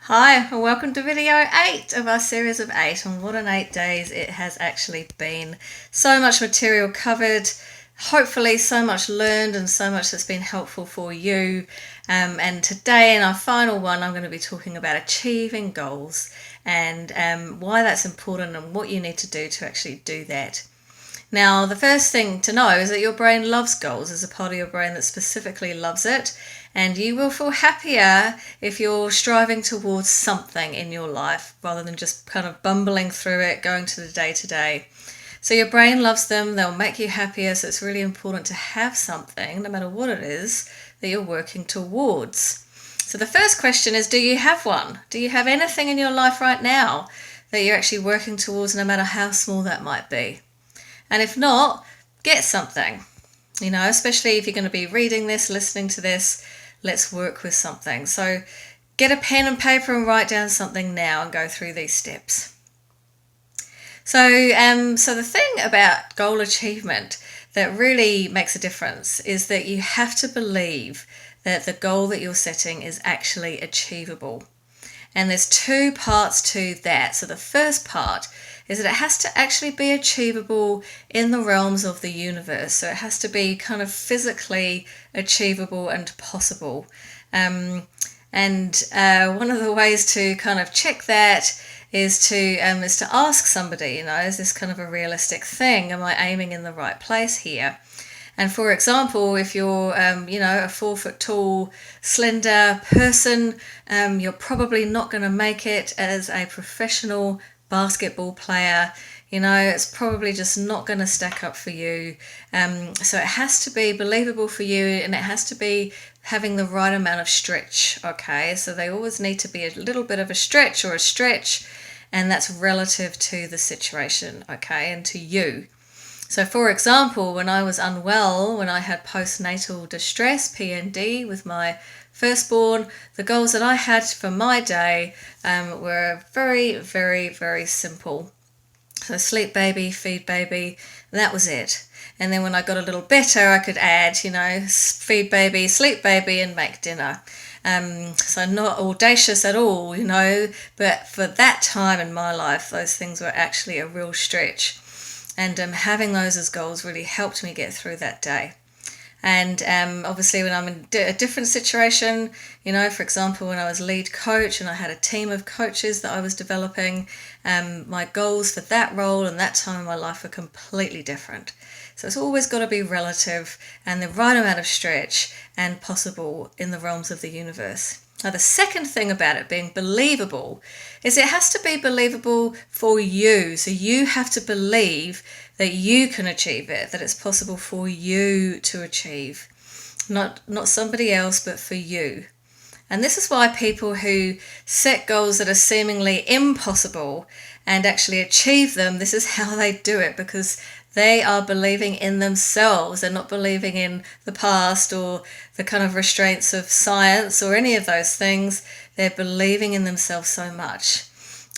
Hi, and welcome to video 8 of our series of 8 on what an 8 days it has actually been. So much material covered, hopefully so much learned and so much that's been helpful for you. And today in our final one, I'm going to be talking about achieving goals and why that's important and what you need to do to actually do that. Now, the first thing to know is that your brain loves goals. There's a part of your brain that specifically loves it, and you will feel happier if you're striving towards something in your life rather than just kind of bumbling through it, going to the day to day. So your brain loves them, they'll make you happier, so it's really important to have something, no matter what it is, that you're working towards. So the first question is, do you have one? Do you have anything in your life right now that you're actually working towards, no matter how small that might be? And if not, get something. Especially if you're going to be reading this, listening to this, let's work with something. So get a pen and paper and write down something now and go through these steps. So the thing about goal achievement that really makes a difference is that you have to believe that the goal that you're setting is actually achievable. And there's two parts to that. So the first part is that it has to actually be achievable in the realms of the universe. So it has to be kind of physically achievable and possible. And one of the ways to kind of check that is to ask somebody, is this kind of a realistic thing? Am I aiming in the right place here? And for example, if you're, a 4 foot tall, slender person, you're probably not going to make it as a professional basketball player. It's probably just not going to stack up for you. So it has to be believable for you, and it has to be having the right amount of stretch, okay? So they always need to be a little bit of a stretch or a stretch, and that's relative to the situation, okay, and to you. So for example, when I was unwell, when I had postnatal distress, PND, with my firstborn, the goals that I had for my day were very, very, very simple. So sleep baby, feed baby, that was it. And then when I got a little better, I could add, feed baby, sleep baby, and make dinner. So not audacious at all, but for that time in my life, those things were actually a real stretch. And having those as goals really helped me get through that day. And obviously when I'm in a different situation, for example, when I was lead coach and I had a team of coaches that I was developing, my goals for that role and that time in my life were completely different. So it's always got to be relative and the right amount of stretch and possible in the realms of the universe. Now, the second thing about it being believable is it has to be believable for you. So you have to believe that you can achieve it, that it's possible for you to achieve. Not somebody else, but for you. And this is why people who set goals that are seemingly impossible and actually achieve them, this is how they do it, because they are believing in themselves. They're not believing in the past or the kind of restraints of science or any of those things. They're believing in themselves so much.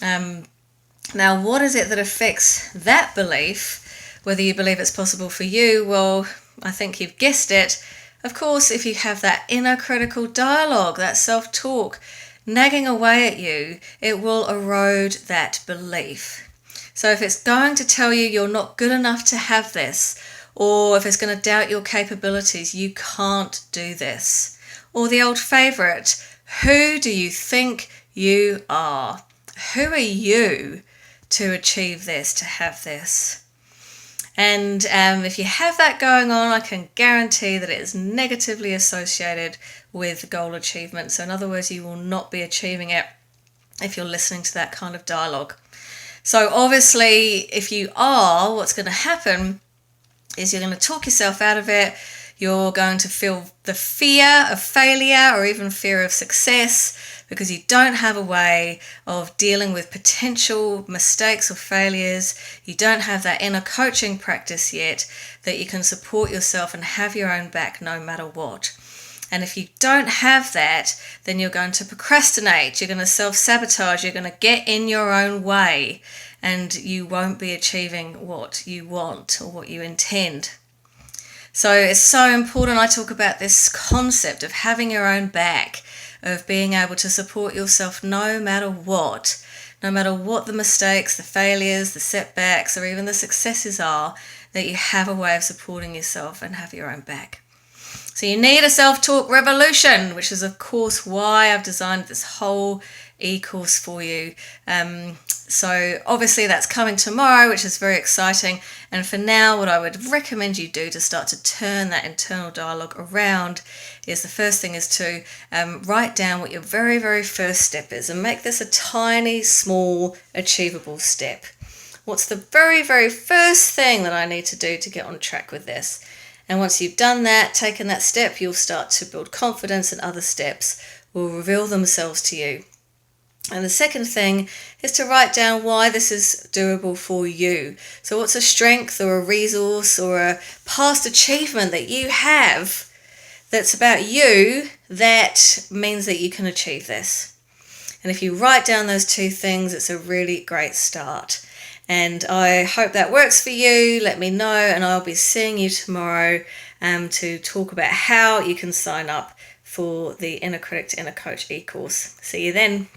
Now, what is it that affects that belief, whether you believe it's possible for you? Well, I think you've guessed it. Of course, if you have that inner critical dialogue, that self-talk nagging away at you, it will erode that belief. So if it's going to tell you you're not good enough to have this, or if it's going to doubt your capabilities, you can't do this. Or the old favourite, who do you think you are? Who are you to achieve this, to have this? And if you have that going on, I can guarantee that it is negatively associated with goal achievement. So in other words, you will not be achieving it if you're listening to that kind of dialogue. So obviously, if you are, what's going to happen is you're going to talk yourself out of it. You're going to feel the fear of failure or even fear of success because you don't have a way of dealing with potential mistakes or failures. You don't have that inner coaching practice yet that you can support yourself and have your own back no matter what. And if you don't have that, then you're going to procrastinate, you're going to self-sabotage, you're going to get in your own way, and you won't be achieving what you want or what you intend. So it's so important. I talk about this concept of having your own back, of being able to support yourself no matter what. No matter what the mistakes, the failures, the setbacks, or even the successes are, that you have a way of supporting yourself and have your own back. So you need a self-talk revolution, which is of course why I've designed this whole e-course for you. So obviously that's coming tomorrow, which is very exciting. And for now, what I would recommend you do to start to turn that internal dialogue around is the first thing is to write down what your very, very first step is and make this a tiny, small, achievable step. What's the very, very first thing that I need to do to get on track with this? And once you've done that, taken that step, you'll start to build confidence and other steps will reveal themselves to you. And the second thing is to write down why this is doable for you. So what's a strength or a resource or a past achievement that you have that's about you that means that you can achieve this? And if you write down those two things, it's a really great start. And I hope that works for you. Let me know, and I'll be seeing you tomorrow to talk about how you can sign up for the Inner Critic to Inner Coach e-course. See you then.